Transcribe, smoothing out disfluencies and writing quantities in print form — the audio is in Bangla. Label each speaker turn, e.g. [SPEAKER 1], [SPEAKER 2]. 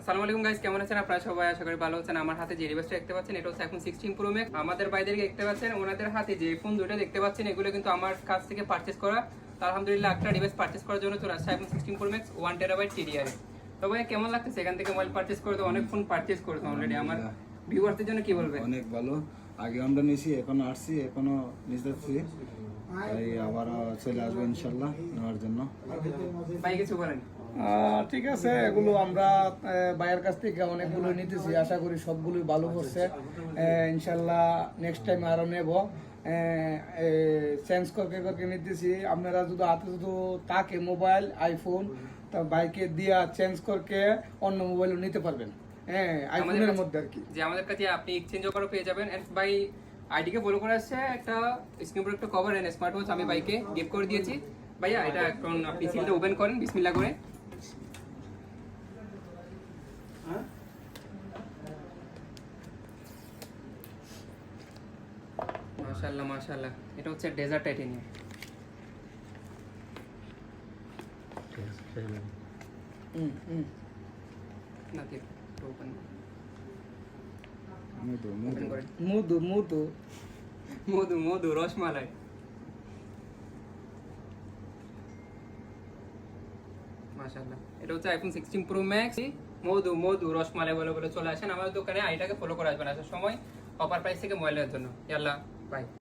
[SPEAKER 1] আসসালামু আলাইকুম গাইস, কেমন আছেন আপনারা সবাই? আশা করি ভালো আছেন। আমার হাতে যে ডিভাইসটা দেখতে পাচ্ছেন এটা হচ্ছে আইফোন 16 প্রো ম্যাক্স। আমাদের বাইরেকে দেখতে পাচ্ছেন ওনাদের হাতে যে ফোন দুটো দেখতে পাচ্ছেন এগুলো কিন্তু আমার কাছ থেকে পারচেজ করা। তো আলহামদুলিল্লাহ একটা ডিভাইস পারচেজ করার জন্য চলে আসছে iPhone 16 pro max 1 terabyte TDR. তো ভাই কেমন লাগতেছে এখান থেকে মোবাইল পারচেজ করে? তো অনেক ফোন পারচেজ করেছে অলরেডি। আমার ভিউয়ারদের জন্য কি বলবেন?
[SPEAKER 2] অনেক ভালো। আগে আমরা নিয়েছি, এখনো আসছি, এখনো নিতেছি, তাই আবার চলে আসবো ইনশাল্লাহ নেওয়ার জন্য।
[SPEAKER 1] ভাই কিছু বলেন?
[SPEAKER 3] ঠিক আছে, এগুলো আমরা ভাইয়ের কাছ থেকে অনেকগুলো নিতেছি, আশা করি সবগুলোই ভালো করছে। ইনশাল্লাহ নেক্সট টাইম আরো নেব। চেঞ্জ করকে নিতেছি। আপনারা যদি হাতে যদি থাকে মোবাইল আইফোন, তা বাইকে দিয়া চেঞ্জ করকে অন্য মোবাইলও নিতে পারবেন। হ্যাঁ, আইফোনের মধ্যে আর কি,
[SPEAKER 1] যে আমাদের কাছে আপনি এক্সচেঞ্জও করে পেয়ে যাবেন। এন্ড ভাই আইডিকে ফলো করে আসছে একটা screen protector cover and smart watch আমি বাইকে গিফট করে দিয়েছি। ভাইয়া এটা এখন আপনি সিলটা ওপেন করেন বিসমিল্লাহ করে। মাশাআল্লাহ মাশাআল্লাহ, এটা হচ্ছে ডেজার্ট টাইটেনিয়াম। নাকি ওপেন ওপেন করেন।
[SPEAKER 3] মধু মধু
[SPEAKER 1] মধু মধু রসমালাই। মাশাআল্লাহ, এটা হচ্ছে আইফোন 16 প্রো ম্যাক্স। মধু মধু রসমালাই বলে বলে চলে আসেন আমাদের দোকানে। আইটাকে ফলো করে আসবেন আসার সময়। অফার প্রাইস থেকে মোবাইলের জন্য। ইয়াল্লাহ বাই।